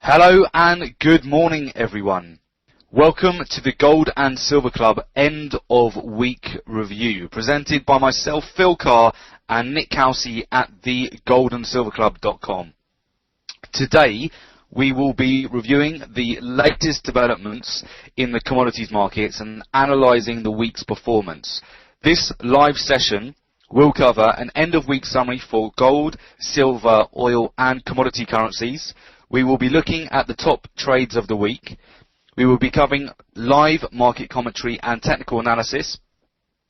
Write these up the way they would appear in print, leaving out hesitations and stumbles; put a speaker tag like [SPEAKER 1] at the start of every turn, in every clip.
[SPEAKER 1] Hello and good morning everyone. Welcome to the Gold and Silver Club end of week review presented by myself, Phil Carr, and Nick Kalsi at thegoldandsilverclub.com. Today we will be reviewing the latest developments in the commodities markets and analysing the week's performance. This live session will cover an end of week summary for gold, silver, oil and commodity currencies. We will be looking at the top trades of the week. We will be covering live market commentary and technical analysis.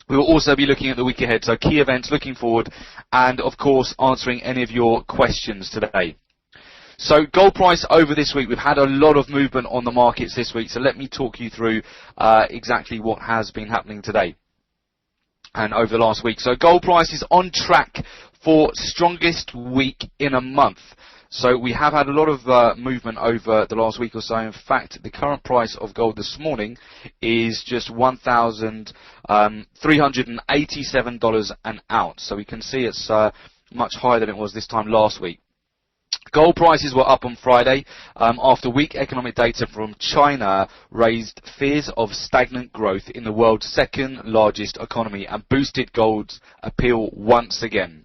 [SPEAKER 1] We will also be looking at the week ahead, so key events looking forward, and of course answering any of your questions today. So gold price over this week, we've had a lot of movement on the markets this week, so let me talk you through exactly what has been happening today and over the last week. So gold price is on track for strongest week in a month. So we have had a lot of movement over the last week or so. In fact, the current price of gold this morning is just $1,387 an ounce. So we can see it's much higher than it was this time last week. Gold prices were up on Friday after weak economic data from China raised fears of stagnant growth in the world's second largest economy and boosted gold's appeal once again.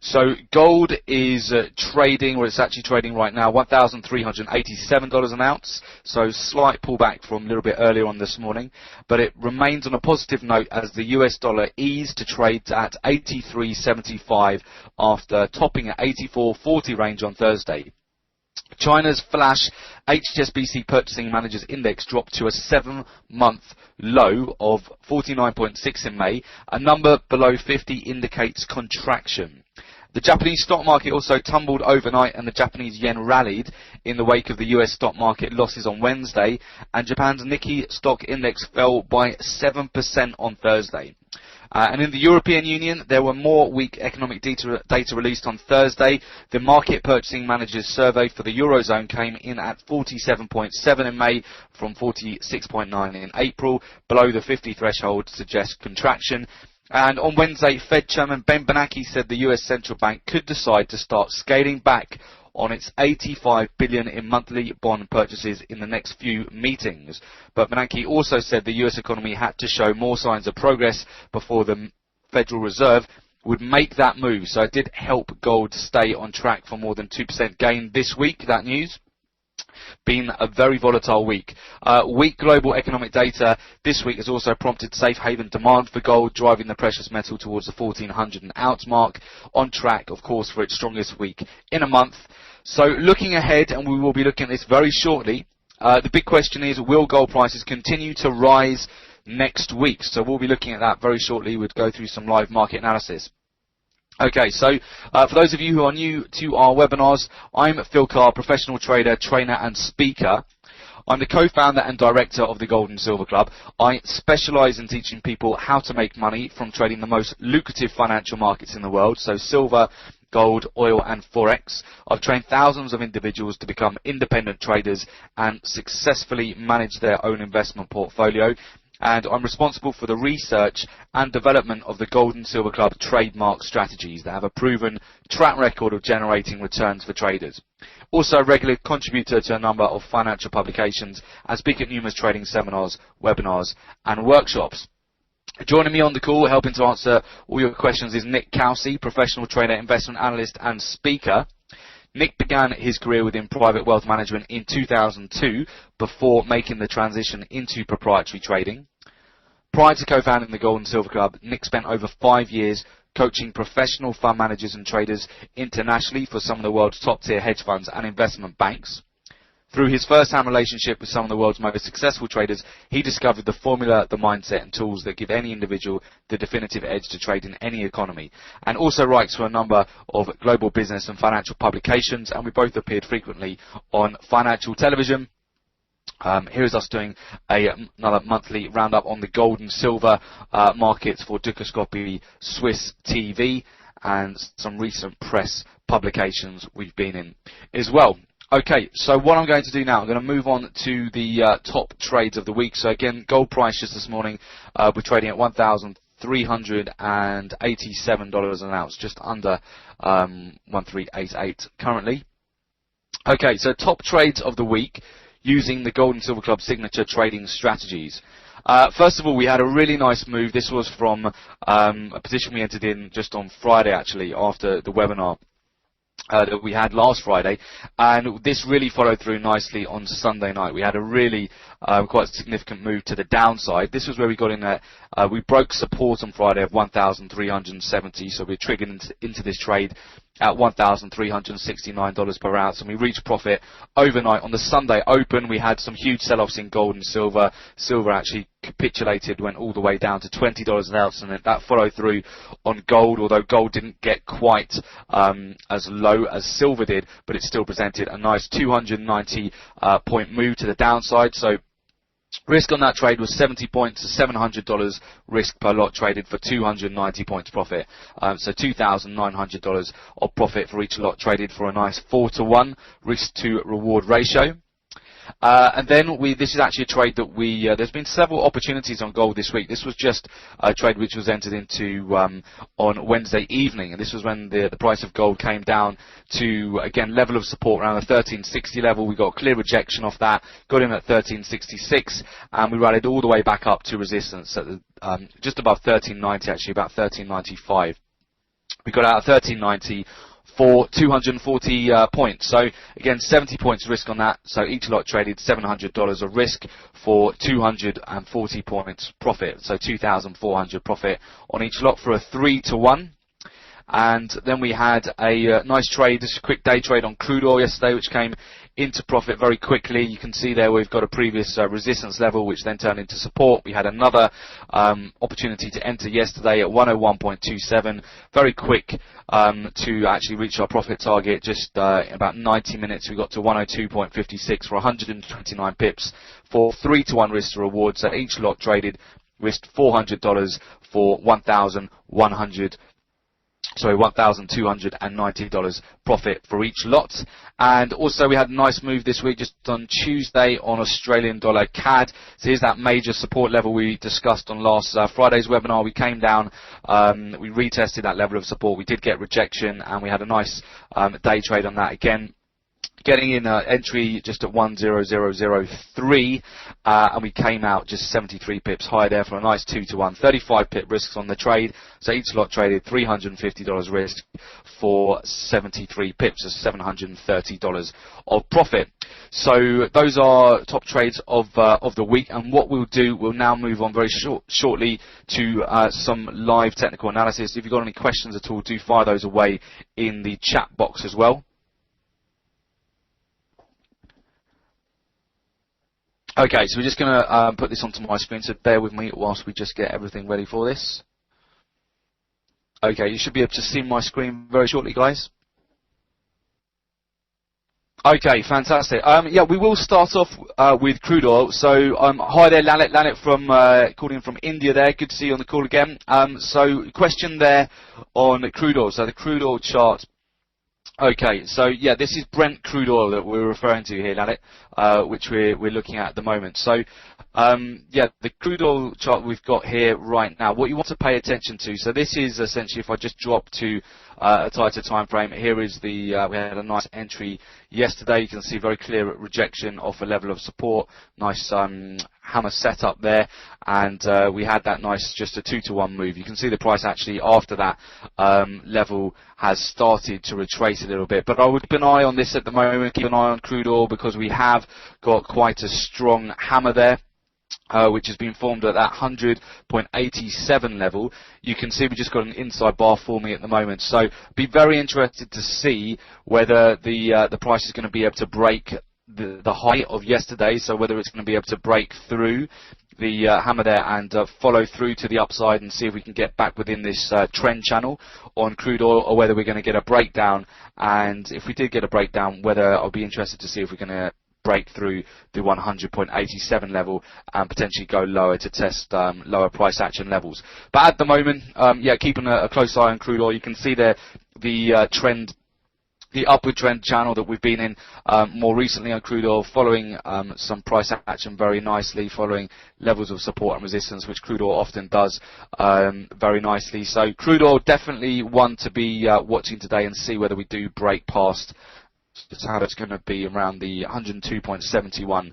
[SPEAKER 1] So gold is trading, or it's actually trading right now, $1,387 an ounce. So slight pullback from a little bit earlier on this morning, but it remains on a positive note as the US dollar eased to trade at 83.75 after topping at 84.40 range on Thursday. China's flash HSBC Purchasing Managers Index dropped to a 7-month low of 49.6 in May. A number below 50 indicates contraction. The Japanese stock market also tumbled overnight and the Japanese yen rallied in the wake of the US stock market losses on Wednesday, and Japan's Nikkei stock index fell by 7% on Thursday. And in the European Union, there were more weak economic data released on Thursday. The Market Purchasing Managers Survey for the Eurozone came in at 47.7 in May from 46.9 in April. Below the 50 threshold suggests contraction. And on Wednesday, Fed Chairman Ben Bernanke said the US Central Bank could decide to start scaling back on its $85 billion in monthly bond purchases in the next few meetings. But Bernanke also said the US economy had to show more signs of progress before the Federal Reserve would make that move. So it did help gold stay on track for more than 2% gain this week, that news. Been a very volatile week. Weak global economic data this week has also prompted safe haven demand for gold, driving the precious metal towards the 1,400 an ounce mark, on track, of course, for its strongest week in a month. So looking ahead, and we will be looking at this very shortly, the big question is, will gold prices continue to rise next week? So we'll be looking at that very shortly. We'll go through some live market analysis. Okay, so for those of you who are new to our webinars, I'm Phil Carr, professional trader, trainer and speaker. I'm the co-founder and director of the Gold and Silver Club. I specialise in teaching people how to make money from trading the most lucrative financial markets in the world, so silver, gold, oil and forex. I've trained thousands of individuals to become independent traders and successfully manage their own investment portfolio. And I'm responsible for the research and development of the Gold and Silver Club trademark strategies that have a proven track record of generating returns for traders. Also a regular contributor to a number of financial publications and speak at numerous trading seminars, webinars and workshops. Joining me on the call, helping to answer all your questions, is Nick Kalsi, professional trader, investment analyst and speaker. Nick began his career within private wealth management in 2002 before making the transition into proprietary trading. Prior to co-founding the Gold and Silver Club, Nick spent over 5 years coaching professional fund managers and traders internationally for some of the world's top-tier hedge funds and investment banks. Through his first-hand relationship with some of the world's most successful traders, he discovered the formula, the mindset and tools that give any individual the definitive edge to trade in any economy, and also writes for a number of global business and financial publications, and we both appeared frequently on financial television. Here's us doing another monthly roundup on the gold and silver markets for Gbp Swiss TV and some recent press publications we've been in as well. Okay, so what I'm going to do now, I'm going to move on to the top trades of the week. So again, gold price just this morning, we're trading at $1,387 an ounce, just under 1388 currently. Okay, so top trades of the week using the Gold and Silver Club signature trading strategies. First of all, we had a really nice move. This was from a position we entered in just on Friday, actually, after the webinar that we had last Friday, and this really followed through nicely on Sunday night. We had a really quite significant move to the downside. This was where we got in at, we broke support on Friday of 1,370, so we triggered into this trade at $1,369 per ounce, and we reached profit overnight. On the Sunday open, we had some huge sell-offs in gold and silver. Silver actually capitulated, went all the way down to $20 an ounce, and that followed through on gold, although gold didn't get quite as low as silver did, but it still presented a nice 290 point move to the downside. So risk on that trade was 70 points, $700 risk per lot traded for 290 points profit. So $2,900 of profit for each lot traded for a nice 4-to-1 risk to reward ratio. And then this is actually a trade that there's been several opportunities on gold this week. This was just a trade which was entered into on Wednesday evening, and this was when the price of gold came down to, again, level of support around the 1360 level. We got a clear rejection off that, got in at 1366, and we rallied all the way back up to resistance at just above 1390, actually about 1395. We got out at 1390 for 240 points. So again, 70 points risk on that. So each lot traded $700 of risk for 240 points profit. So 2,400 profit on each lot for a 3-to-1. And then we had a nice trade, just a quick day trade on crude oil yesterday, which came into profit very quickly. You can see there we've got a previous resistance level, which then turned into support. We had another opportunity to enter yesterday at 101.27. Very quick to actually reach our profit target. Just in about 90 minutes, we got to 102.56 for 129 pips for 3-to-1 risk to reward. So each lot traded risked $400 for $1,290 profit for each lot. And also we had a nice move this week just on Tuesday on Australian dollar CAD. So here's that major support level we discussed on last Friday's webinar. We came down, we retested that level of support. We did get rejection, and we had a nice day trade on that again. Getting in entry just at 10003, and we came out just 73 pips higher there for a nice 2-to-1. 35 pip risks on the trade, so each lot traded $350 risk for 73 pips, so $730 of profit. So those are top trades of the week, and what we'll do, we'll now move on very shortly to some live technical analysis. If you've got any questions at all, do fire those away in the chat box as well. Okay, so we're just going to put this onto my screen, so bear with me whilst we just get everything ready for this. Okay, you should be able to see my screen very shortly, guys. Okay, fantastic. Yeah, we will start off with crude oil. So, hi there, Lalit from calling in from India there. Good to see you on the call again. So, question there on crude oil. So, the crude oil chart. Okay, so yeah, this is Brent crude oil that we're referring to here, Lalit, which we're looking at the moment. So, yeah, the crude oil chart we've got here right now, what you want to pay attention to, so this is essentially, if I just drop to a tighter time frame, here is we had a nice entry yesterday. You can see very clear rejection off a level of support, nice hammer setup there, and we had that nice, just a 2-to-1 move. You can see the price actually after that level has started to retrace a little bit, but I would keep an eye on this at the moment, keep an eye on crude oil, because we have got quite a strong hammer there. Which has been formed at that 100.87 level. You can see we just got an inside bar forming at the moment. So be very interested to see whether the price is going to be able to break the high of yesterday. So whether it's going to be able to break through the hammer there and follow through to the upside and see if we can get back within this trend channel on crude oil, or whether we're going to get a breakdown. And if we did get a breakdown, whether I'll be interested to see if we're going to break through the 100.87 level and potentially go lower to test lower price action levels. But at the moment, yeah, keeping a close eye on crude oil. You can see there the trend, the upward trend channel that we've been in more recently on crude oil, following some price action very nicely, following levels of support and resistance, which crude oil often does very nicely. So crude oil definitely one to be watching today and see whether we do break past it's going to be around the 102.71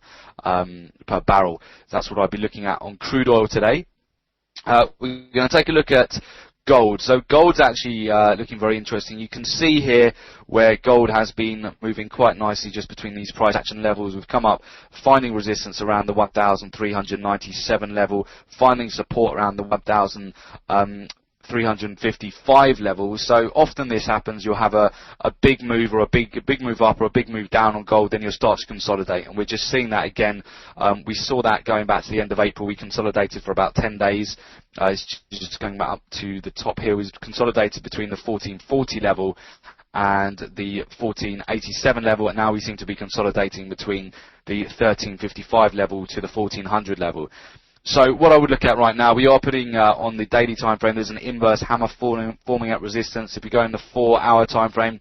[SPEAKER 1] per barrel. That's what I'll be looking at on crude oil today. We're going to take a look at gold. So gold's actually looking very interesting. You can see here where gold has been moving quite nicely just between these price action levels. We've come up finding resistance around the 1,397 level, finding support around the 1,355 levels. So often this happens, you'll have a big move or a big move up or a big move down on gold, then you'll start to consolidate, and we're just seeing that again. We saw that going back to the end of April. We consolidated for about 10 days. It's just going back up to the top here. We consolidated between the 1440 level and the 1487 level, and now we seem to be consolidating between the 1355 level to the 1400 level. So what I would look at right now, we are putting on the daily time frame, there's an inverse hammer forming at resistance. If you go in the 4-hour time frame,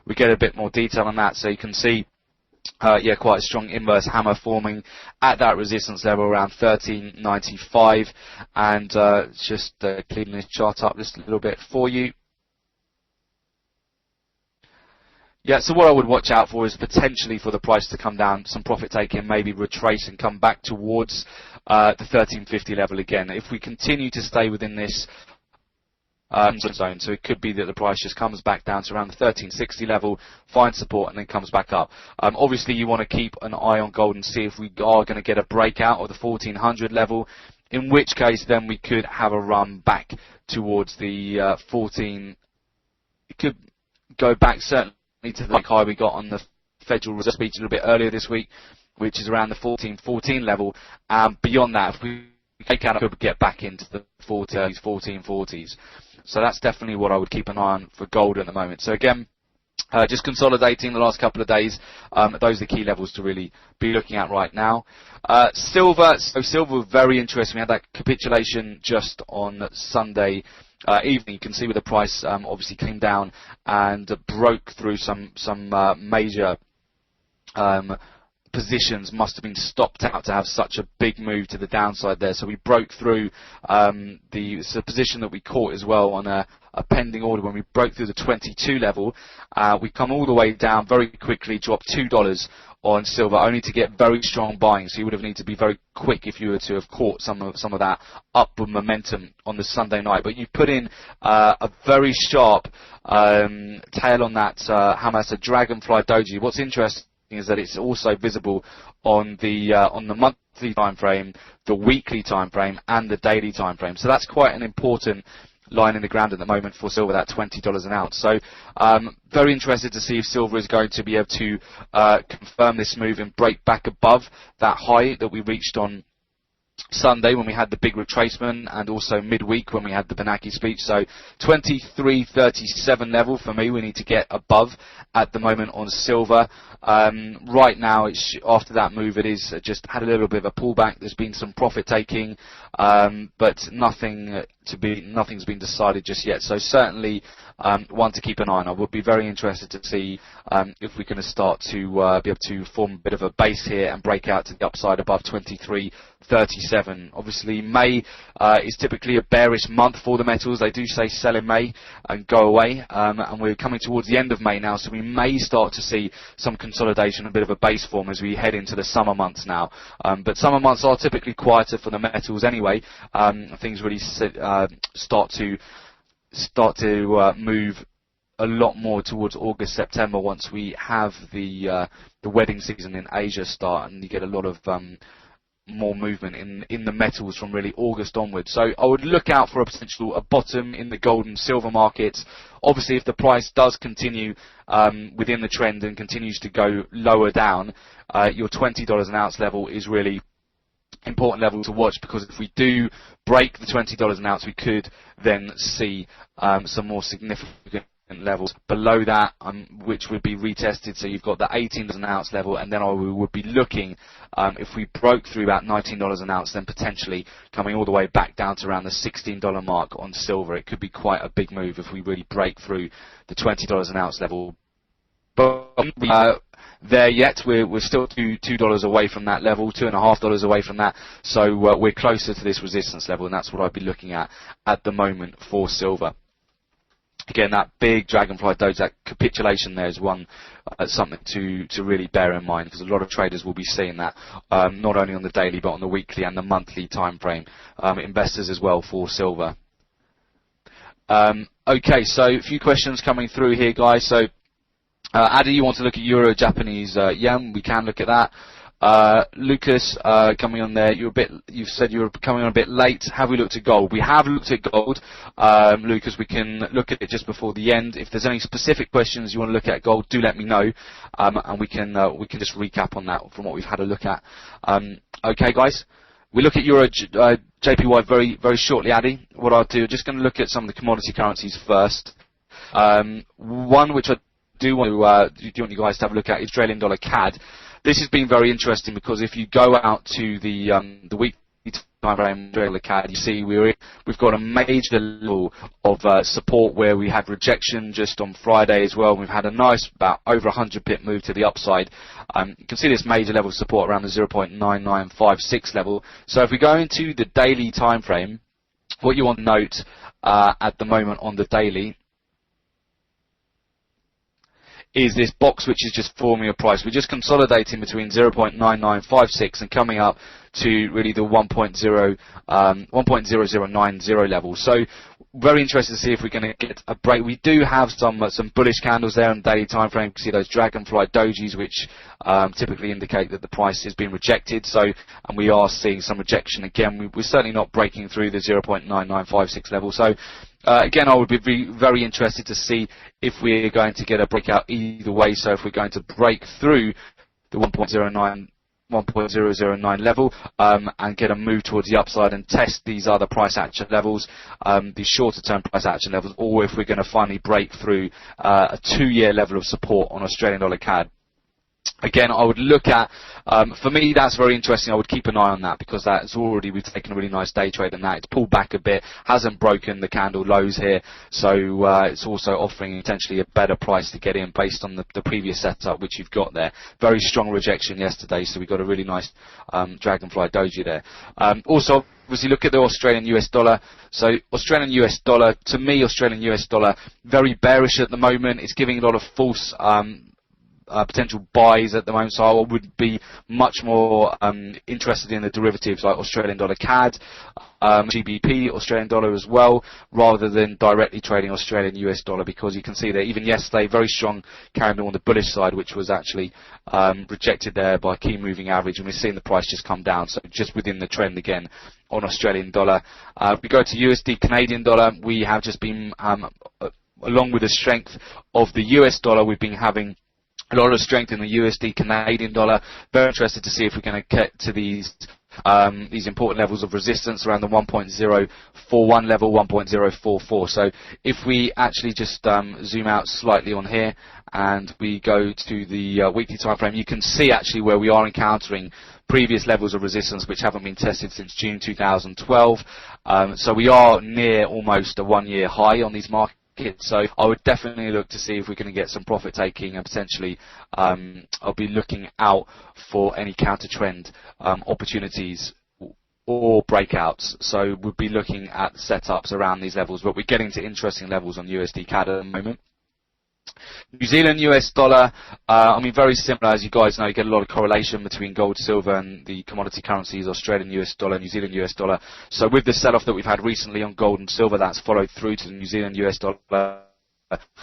[SPEAKER 1] we get a bit more detail on that. So you can see, quite a strong inverse hammer forming at that resistance level around 1395. And just cleaning this chart up just a little bit for you. Yeah, so what I would watch out for is potentially for the price to come down, some profit taking, maybe retrace and come back towards the 1350 level again. If we continue to stay within this zone, so it could be that the price just comes back down to around the 1360 level, finds support and then comes back up. Obviously you want to keep an eye on gold and see if we are going to get a breakout of the 1400 level, in which case then we could have a run back towards the 14. It could go back certainly to the high we got on the Federal Reserve speech a little bit earlier this week, which is around the 1414 level. Beyond that, if we take out, it could get back into the 1440s. So that's definitely what I would keep an eye on for gold at the moment. So again, just consolidating the last couple of days. Those are the key levels to really be looking at right now. Silver, so silver, very interesting. We had that capitulation just on Sunday evening. You can see where the price obviously came down and broke through some major positions. Must have been stopped out to have such a big move to the downside there. So we broke through the position that we caught as well on a pending order. When we broke through the 22 level, we come all the way down very quickly, dropped $2 on silver, only to get very strong buying. So you would have needed to be very quick if you were to have caught some of that upward momentum on the Sunday night. But you put in a very sharp tail on that hammer. It's a dragonfly doji. What's interesting is that it's also visible on the monthly time frame, the weekly time frame, and the daily time frame. So that's quite an important line in the ground at the moment for silver, that $20 an ounce. So very interested to see if silver is going to be able to confirm this move and break back above that high that we reached on Sunday when we had the big retracement, and also midweek when we had the Bernanke speech. So 23.37 level for me we need to get above at the moment on silver. Right now, it's after that move, it is just had a little bit of a pullback. There's been some profit taking, but nothing's been decided just yet. So certainly one to keep an eye on. I would be very interested to see if we're going to start to be able to form a bit of a base here and break out to the upside above 23.37. Obviously, May is typically a bearish month for the metals. They do say sell in May and go away, and we're coming towards the end of May now, so we may start to see some consolidation, a bit of a base form as we head into the summer months now. But summer months are typically quieter for the metals anyway. Things really start to move a lot more towards August, September once we have the wedding season in Asia start, and you get a lot of more movement in the metals from really August onwards. So I would look out for a bottom in the gold and silver markets. Obviously, if the price does continue within the trend and continues to go lower down, your $20 an ounce level is really important level to watch, because if we do break the $20 an ounce, we could then see some more significant levels below that, which would be retested. So you've got the $18 an ounce level, and then we would be looking, if we broke through about $19 an ounce, then potentially coming all the way back down to around the $16 mark on silver. It could be quite a big move if we really break through the $20 an ounce level. But there yet, we're still $2 away from that level, $2.50 away from that. So we're closer to this resistance level, and that's what I'd be looking at the moment for silver. Again, that big dragonfly doge, that capitulation there is one something to really bear in mind, because a lot of traders will be seeing that not only on the daily but on the weekly and the monthly time frame. Investors as well for silver. Okay, so a few questions coming through here, guys. So, Adi, you want to look at Euro, Japanese yen? We can look at that. Lucas, coming on there, you've said you were coming on a bit late. Have we looked at gold? We have looked at gold. Lucas, we can look at it just before the end. If there's any specific questions you want to look at gold, do let me know, and we can just recap on that from what we've had a look at. Okay, guys. We look at Euro, JPY very, very shortly, Adi. What I'll do, just going to look at some of the commodity currencies first. One which I do want you guys to have a look at is Australian dollar CAD. This has been very interesting, because if you go out to the weekly time frame Australian dollar CAD, you see we've got a major level of support where we had rejection just on Friday as well. We've had a nice about over 100 pip move to the upside. You can see this major level of support around the 0.9956 level. So if we go into the daily time frame, what you want to note at the moment on the daily is this box which is just forming a price. We're just consolidating between 0.9956 and coming up to really the 1.0090 level. So very interested to see if we're going to get a break. We do have some bullish candles there on the daily time frame. You can see those dragonfly dojis, which typically indicate that the price has been rejected. So, and we are seeing some rejection again. We're certainly not breaking through the 0.9956 level. So, again, I would be very interested to see if we're going to get a breakout either way. So if we're going to break through the 1.009 level and get a move towards the upside and test these other price action levels, these shorter term price action levels, or if we're going to finally break through a 2-year level of support on Australian dollar CAD. Again, I would look at, for me, that's very interesting. I would keep an eye on that, because we've taken a really nice day trade on that. It's pulled back a bit, hasn't broken the candle lows here, so it's also offering potentially a better price to get in based on the previous setup which you've got there. Very strong rejection yesterday, so we got a really nice dragonfly doji there. Also, obviously, look at the Australian US dollar. So Australian US dollar, to me, Australian US dollar, very bearish at the moment. It's giving a lot of false potential buys at the moment, so I would be much more interested in the derivatives like Australian dollar CAD, GBP Australian dollar as well, rather than directly trading Australian US dollar, because you can see that even yesterday, very strong candle on the bullish side, which was actually rejected there by key moving average, and we're seeing the price just come down, so just within the trend again on Australian dollar. If we go to USD Canadian dollar, we have just been, along with the strength of the US dollar, we've been having a lot of strength in the USD Canadian dollar. Very interested to see if we're going to get to these important levels of resistance around the 1.041 level, 1.044. So if we actually just zoom out slightly on here and we go to the weekly time frame, you can see actually where we are encountering previous levels of resistance which haven't been tested since June 2012. So we are near almost a 1-year high on these markets. So I would definitely look to see if we're going to get some profit taking, and potentially I'll be looking out for any counter trend opportunities or breakouts. So we'll be looking at setups around these levels, but we're getting to interesting levels on USD CAD at the moment. New Zealand US dollar, very similar. As you guys know, you get a lot of correlation between gold, silver and the commodity currencies, Australian US dollar, New Zealand US dollar. So with the sell-off that we've had recently on gold and silver, that's followed through to the New Zealand US dollar.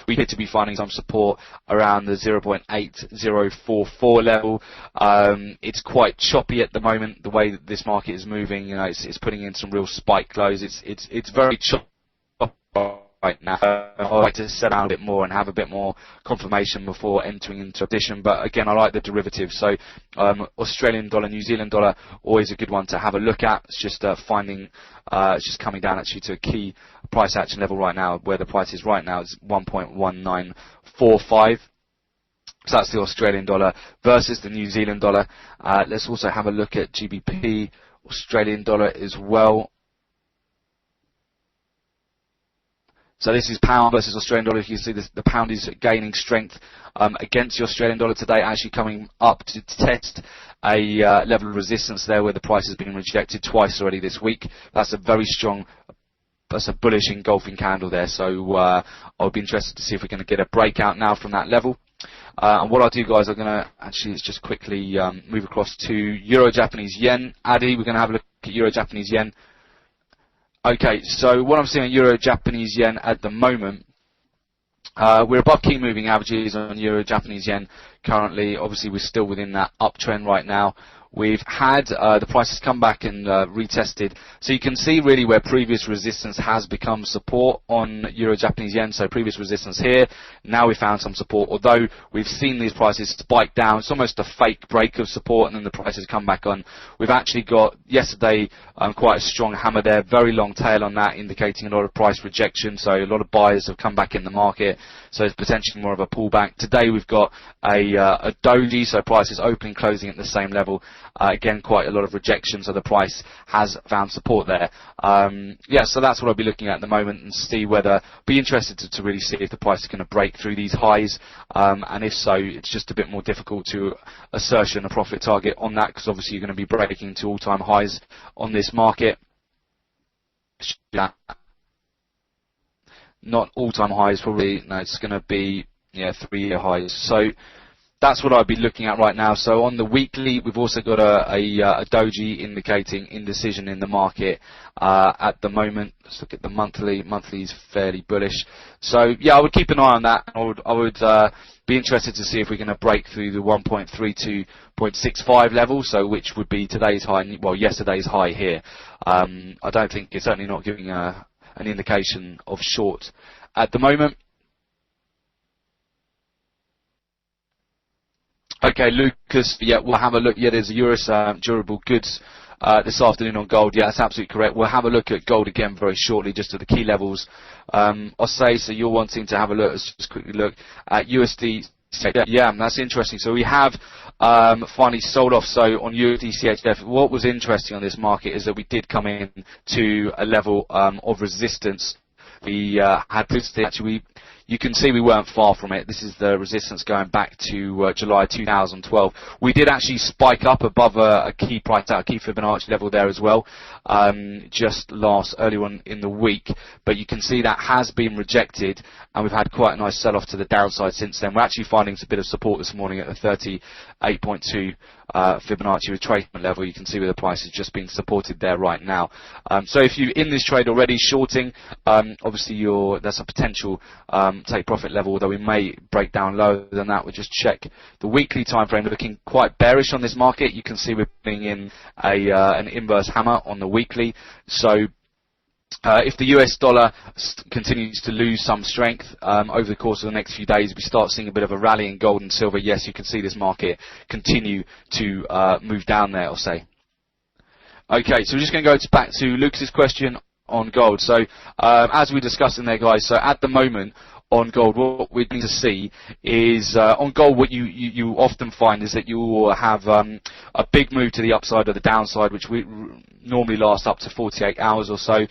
[SPEAKER 1] We appear to be finding some support around the 0.8044 level. It's quite choppy at the moment, the way that this market is moving. It's putting in some real spike lows. It's very choppy right now. I'd like to set out a bit more and have a bit more confirmation before entering into a position. But again, I like the derivatives. So Australian dollar, New Zealand dollar, always a good one to have a look at. It's just it's just coming down actually to a key price action level right now. Where the price is right now is 1.1945. So that's the Australian dollar versus the New Zealand dollar. Let's also have a look at GBP Australian dollar as well. So this is pound versus Australian dollar. You see the pound is gaining strength against the Australian dollar today, actually coming up to test a level of resistance there where the price has been rejected twice already this week. That's a very strong a bullish engulfing candle there. So I'll be interested to see if we're going to get a breakout now from that level. And what I'll do, guys, I'm going to actually just quickly move across to Euro Japanese Yen. Addy, we're going to have a look at Euro Japanese Yen. Okay, so what I'm seeing on Euro Japanese Yen at the moment, we're above key moving averages on Euro Japanese Yen currently. Obviously, we're still within that uptrend right now. We've had the prices come back and retested. So you can see really where previous resistance has become support on Euro Japanese Yen. So previous resistance here. Now we found some support. Although we've seen these prices spike down, it's almost a fake break of support, and then the prices come back on. We've actually got yesterday quite a strong hammer there, very long tail on that, indicating a lot of price rejection. So a lot of buyers have come back in the market. So it's potentially more of a pullback. Today we've got a doji, so prices opening, closing at the same level. Again, quite a lot of rejection, so the price has found support there. Yeah, so that's what I'll be looking at the moment, and see whether, be interested to really see if the price is going to break through these highs, and if so, it's just a bit more difficult to assertion a profit target on that, because obviously you're going to be breaking to all-time highs on this market. Not all-time highs, probably. No, it's going to be 3-year highs. So that's what I'd be looking at right now. So on the weekly, we've also got a doji indicating indecision in the market at the moment. Let's look at the monthly. Monthly is fairly bullish. So yeah, I would keep an eye on that. I would be interested to see if we're going to break through the 1.32.65 level, so which would be today's high, well, yesterday's high here. I don't think it's certainly not giving an indication of short at the moment. Okay, Lucas, yeah, we'll have a look. Yeah, there's a Eurus durable goods this afternoon on gold. Yeah, that's absolutely correct. We'll have a look at gold again very shortly, just at the key levels. I'll say, so you're wanting to have a look, let's just quickly look at USD. Yeah, that's interesting. So we have finally sold off. So on USD CHF, what was interesting on this market is that we did come in to a level of resistance. We had previously, actually, you can see we weren't far from it. This is the resistance going back to July 2012. We did actually spike up above a key price, a key Fibonacci level there as well, just earlier on in the week. But you can see that has been rejected, and we've had quite a nice sell-off to the downside since then. We're actually finding a bit of support this morning at the 38.2 Fibonacci retracement level. You can see where the price is just being supported there right now. So if you're in this trade already shorting, obviously that's a potential take profit level, although we may break down lower than that. We'll just check the weekly time frame. Looking quite bearish on this market. You can see we're being in an inverse hammer on the weekly. So if the US dollar continues to lose some strength over the course of the next few days, we start seeing a bit of a rally in gold and silver. Yes, you can see this market continue to move down there, I'll say. Okay, so we're just going to go back to Lucas's question on gold. So as we discussed in there, guys, so at the moment on gold, what we need to see is on gold, what you often find is that you will have a big move to the upside or the downside, which normally lasts up to 48 hours or so.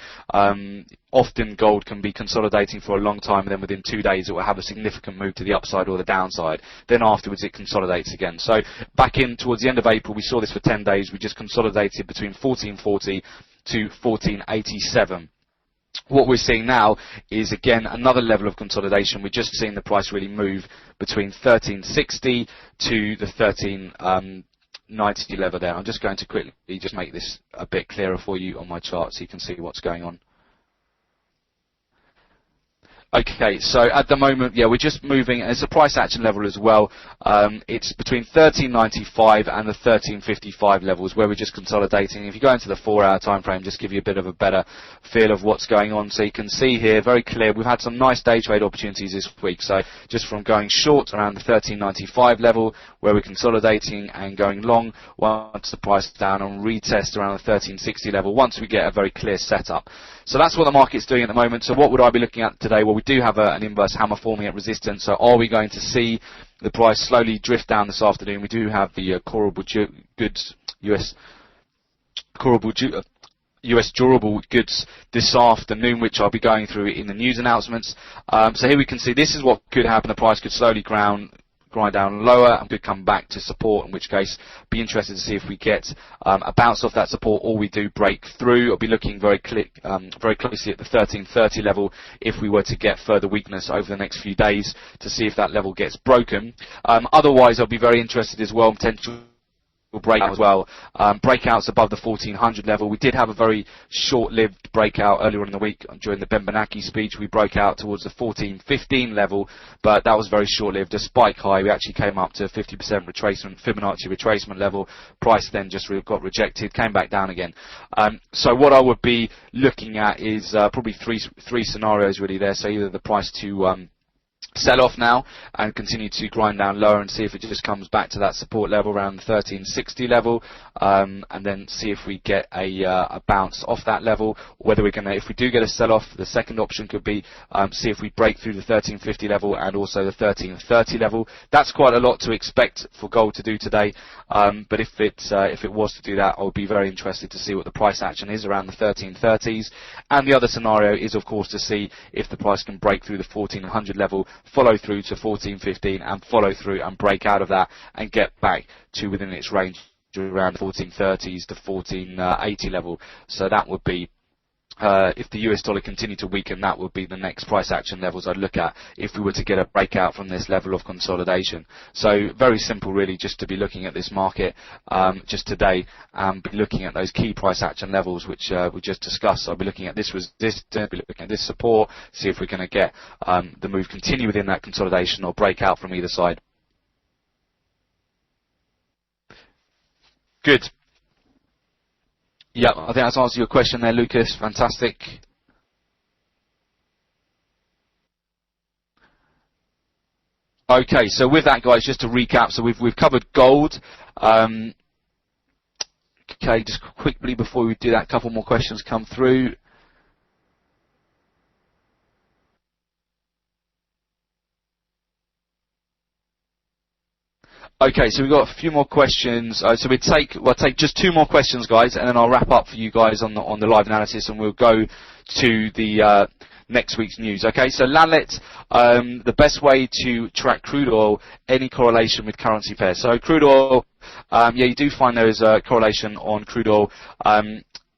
[SPEAKER 1] Often gold can be consolidating for a long time, and then within 2 days it will have a significant move to the upside or the downside. Then afterwards it consolidates again. So back in towards the end of April, we saw this for 10 days. We just consolidated between 1440 to 1487. What we're seeing now is, again, another level of consolidation. We're just seeing the price really move between 1360 to the 1390 level there. I'm just going to quickly just make this a bit clearer for you on my chart so you can see what's going on. Okay, so at the moment, yeah, we're just moving. It's a price action level as well. It's between 1395 and the 1355 levels where we're just consolidating. If you go into the 4-hour time frame, just give you a bit of a better feel of what's going on. So you can see here, very clear, we've had some nice day trade opportunities this week. So just from going short around the 1395 level where we're consolidating and going long once the price is down, and retest around the 1360 level once we get a very clear setup. So that's what the market's doing at the moment. So what would I be looking at today? Well, we do have an inverse hammer forming at resistance. So are we going to see the price slowly drift down this afternoon? We do have the US durable goods this afternoon, which I'll be going through in the news announcements. So here we can see this is what could happen. The price could slowly grind down lower and could come back to support, in which case be interested to see if we get a bounce off that support or we do break through. I'll be looking very closely at the 1330 level if we were to get further weakness over the next few days to see if that level gets broken. Otherwise, I'll be very interested as well in potential breakout as well. Breakouts above the 1400 level. We did have a very short-lived breakout earlier on in the week during the Ben Bernanke speech. We broke out towards the 1415 level, but that was very short-lived. A spike high. We actually came up to a 50% retracement, Fibonacci retracement level. Price then just got rejected, came back down again. So what I would be looking at is probably three scenarios really there. So either the price to sell off now and continue to grind down lower and see if it just comes back to that support level around the 1360 level, and then see if we get a bounce off that level, or whether we're going to, if we do get a sell off, the second option could be see if we break through the 1350 level and also the 1330 level. That's quite a lot to expect for gold to do today, but if it was to do that, I would be very interested to see what the price action is around the 1330s. And the other scenario is, of course, to see if the price can break through the 1400 level, follow through to 1415 and follow through and break out of that and get back to within its range around the 1430s to 1480 level. So that would be if the US dollar continued to weaken, that would be the next price action levels I'd look at if we were to get a breakout from this level of consolidation. So very simple really, just to be looking at this market just today and be looking at those key price action levels which we just discussed. I'll be looking at this resistance, be looking at this support, see if we're going to get the move continue within that consolidation or break out from either side. Good. Yeah, I think that's answered your question there, Lucas. Fantastic. Okay, so with that, guys, just to recap, so we've covered gold. Okay, just quickly before we do that, a couple more questions come through. Okay, so we've got a few more questions. So we'll take just two more questions, guys, and then I'll wrap up for you guys on the live analysis, and we'll go to the next week's news. Okay, so Lalit, the best way to track crude oil, any correlation with currency pairs. So crude oil, yeah, you do find there is a correlation on crude oil.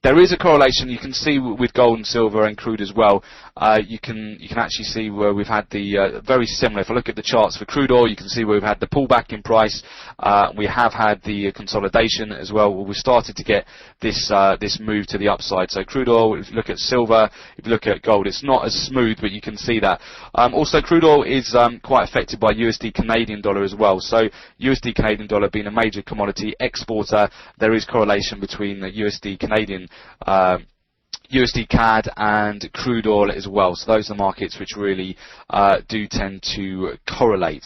[SPEAKER 1] There is a correlation you can see with gold and silver and crude as well. You can actually see where we've had the very similar. If I look at the charts for crude oil, you can see where we've had the pullback in price. We have had the consolidation as well. Where we started to get this move to the upside. So crude oil. If you look at silver, if you look at gold, it's not as smooth, but you can see that. Also, crude oil is quite affected by USD Canadian dollar as well. So USD Canadian dollar being a major commodity exporter, there is correlation between the USD Canadian USD CAD and crude oil as well. So those are the markets which really do tend to correlate.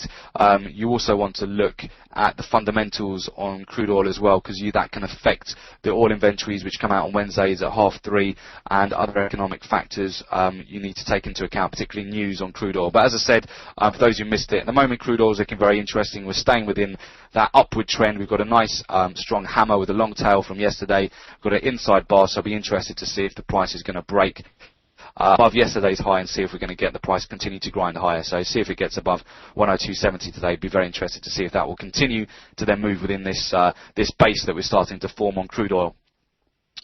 [SPEAKER 1] You also want to look at the fundamentals on crude oil as well, because that can affect the oil inventories which come out on Wednesdays at 3:30 and other economic factors you need to take into account, particularly news on crude oil. But as I said, for those who missed it, at the moment crude oil is looking very interesting. We're staying within that upward trend. We've got a nice strong hammer with a long tail from yesterday. We've got an inside bar, so I'll be interested to see if the price is going to break above yesterday's high and see if we're going to get the price continue to grind higher. So see if it gets above 102.70 today. Be very interested to see if that will continue to then move within this this base that we're starting to form on crude oil.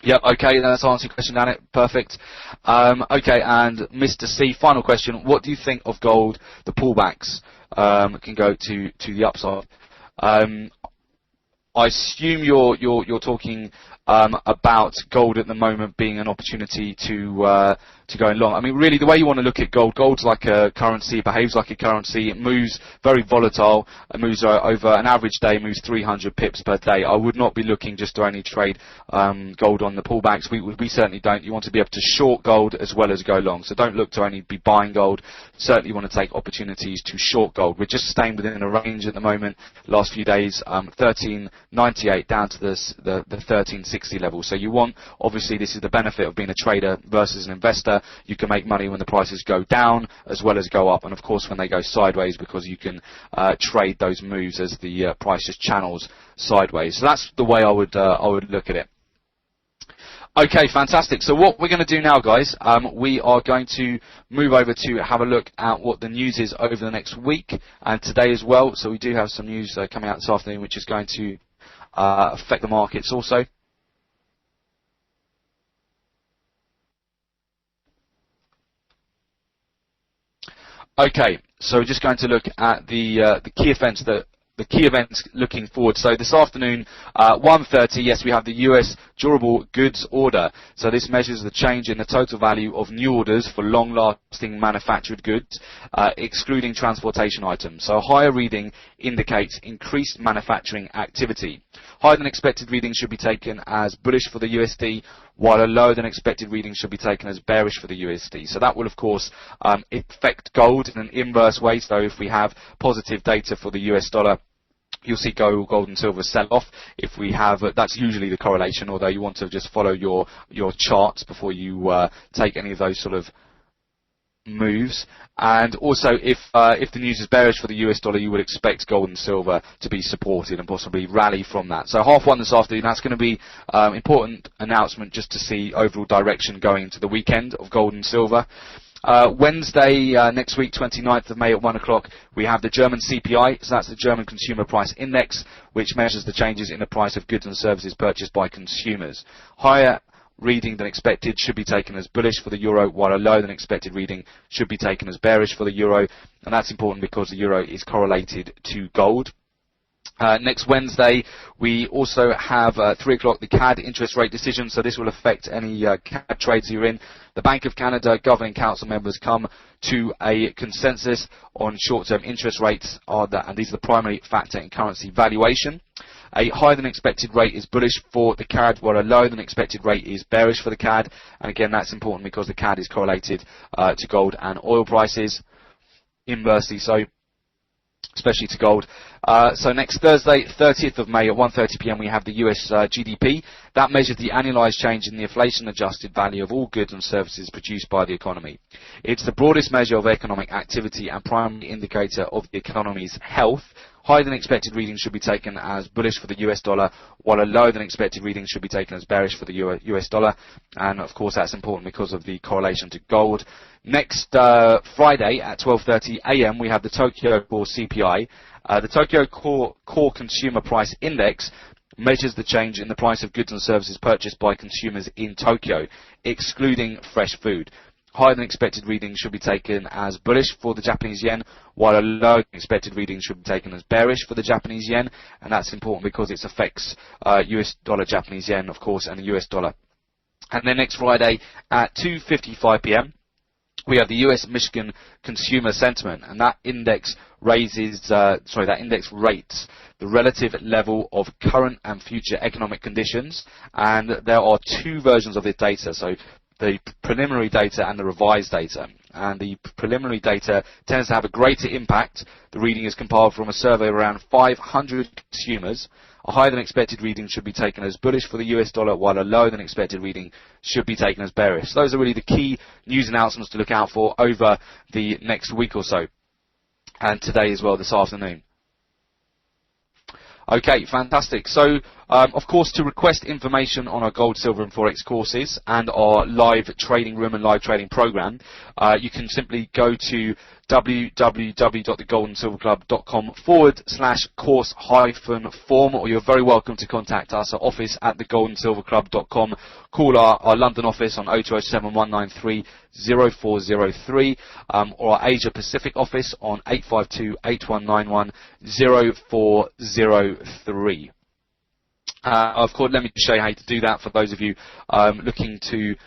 [SPEAKER 1] Yep, okay, that's answering your question, Janet. Perfect. Okay, and Mr. C, final question. What do you think of gold? The pullbacks can go to the upside. I assume you're talking about gold at the moment being an opportunity to go in long. I mean, really, the way you want to look at gold, gold's like a currency, it behaves like a currency, it moves very volatile, it moves over an average day, moves 300 pips per day. I would not be looking just to only trade gold on the pullbacks. We certainly don't. You want to be able to short gold as well as go long. So don't look to only be buying gold. Certainly want to take opportunities to short gold. We're just staying within a range at the moment. Last few days, 13.98 down to the 13.60 level. So you want, obviously, this is the benefit of being a trader versus an investor. You can make money when the prices go down as well as go up, and of course when they go sideways, because you can trade those moves as the price just channels sideways. So that's the way I would look at it. Okay, fantastic. So what we're going to do now, guys, we are going to move over to have a look at what the news is over the next week and today as well. So we do have some news coming out this afternoon, which is going to affect the markets also. Okay, so we're just going to look at the key events looking forward. So this afternoon, 1:30, yes, we have the US durable goods order. So this measures the change in the total value of new orders for long-lasting manufactured goods, excluding transportation items. So a higher reading indicates increased manufacturing activity. Higher than expected reading should be taken as bullish for the USD, while a lower than expected reading should be taken as bearish for the USD. So that will, of course, affect gold in an inverse way. So if we have positive data for the US dollar, you'll see gold and silver sell off. If we have, that's usually the correlation, although you want to just follow your charts before you take any of those sort of moves. And also, if the news is bearish for the US dollar, you would expect gold and silver to be supported and possibly rally from that. So 1:30 this afternoon, that's going to be important announcement just to see overall direction going into the weekend of gold and silver. Wednesday next week, 29th of May at 1 o'clock, we have the German CPI, so that's the German Consumer Price Index, which measures the changes in the price of goods and services purchased by consumers. Higher reading than expected should be taken as bullish for the euro, while a lower than expected reading should be taken as bearish for the euro, and that's important because the euro is correlated to gold. Next Wednesday, we also have 3 o'clock the Cad Interest Rate decision, so this will affect any CAD trades you're in. The Bank of Canada Governing Council members come to a consensus on short-term interest rates, and these are the primary factor in currency valuation. A higher than expected rate is bullish for the CAD, while a lower than expected rate is bearish for the CAD. And again, that's important because the CAD is correlated to gold and oil prices, inversely so, especially to gold. So next Thursday, 30th of May at 1:30 p.m. we have the US GDP. That measures the annualized change in the inflation-adjusted value of all goods and services produced by the economy. It's the broadest measure of economic activity and primary indicator of the economy's health. Higher than expected reading should be taken as bullish for the US dollar, while a lower than expected reading should be taken as bearish for the US dollar. And of course that's important because of the correlation to gold. Next Friday at 12:30 a.m. we have the Tokyo Core CPI. The Tokyo Core Consumer Price Index measures the change in the price of goods and services purchased by consumers in Tokyo, excluding fresh food. Higher than expected reading should be taken as bullish for the Japanese yen, while a lower than expected reading should be taken as bearish for the Japanese yen, and that's important because it affects US dollar, Japanese yen, of course, and the US dollar. And then next Friday at 2:55 p.m. we have the US Michigan Consumer Sentiment, and that index rates the relative level of current and future economic conditions, and there are two versions of this data. So the preliminary data and the revised data. And the preliminary data tends to have a greater impact. The reading is compiled from a survey of around 500 consumers. A higher than expected reading should be taken as bullish for the US dollar, while a lower than expected reading should be taken as bearish. So those are really the key news announcements to look out for over the next week or so. And today as well, this afternoon. Okay, fantastic. So, of course, to request information on our gold, silver and forex courses and our live trading room and live trading program, you can simply go to www.thegoldandsilverclub.com/course-form, or you're very welcome to contact us at office@thegoldandsilverclub.com. Call our London office on 0207 193 0403, or our Asia Pacific office on 852 8191 0403. Of course, let me show you how to do that for those of you looking to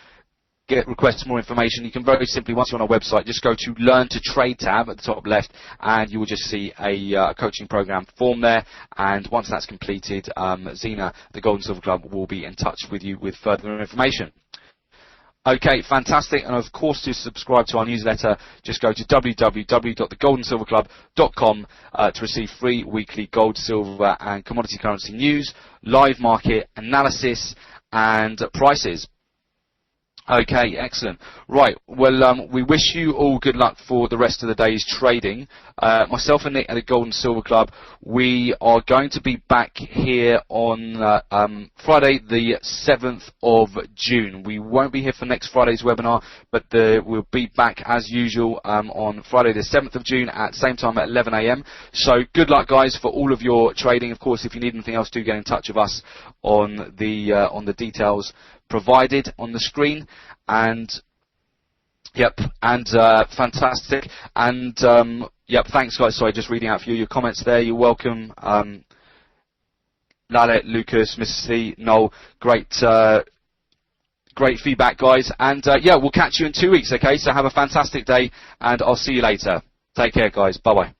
[SPEAKER 1] request more information. You can very simply, once you're on our website, just go to Learn to Trade tab at the top left, and you will just see a coaching program form there. And once that's completed, Zena, the Gold and Silver Club, will be in touch with you with further information. Okay, fantastic. And of course, to subscribe to our newsletter, just go to www.thegoldandsilverclub.com to receive free weekly gold, silver and commodity currency news, live market analysis and prices. Okay, excellent. Right, well, we wish you all good luck for the rest of the day's trading. Myself and Nick at the Gold and Silver Club, we are going to be back here on Friday the 7th of June. We won't be here for next Friday's webinar, but we'll be back as usual on Friday the 7th of June at same time at 11 a.m. So good luck, guys, for all of your trading. Of course, if you need anything else, do get in touch with us on the details provided on the screen. And fantastic. And thanks, guys. Sorry, just reading out for you your comments there. You're welcome. Lalet, Lucas, Mrs. C, Noel, great feedback, guys. And we'll catch you in 2 weeks. Okay, so have a fantastic day, and I'll see you later. Take care, guys. Bye bye.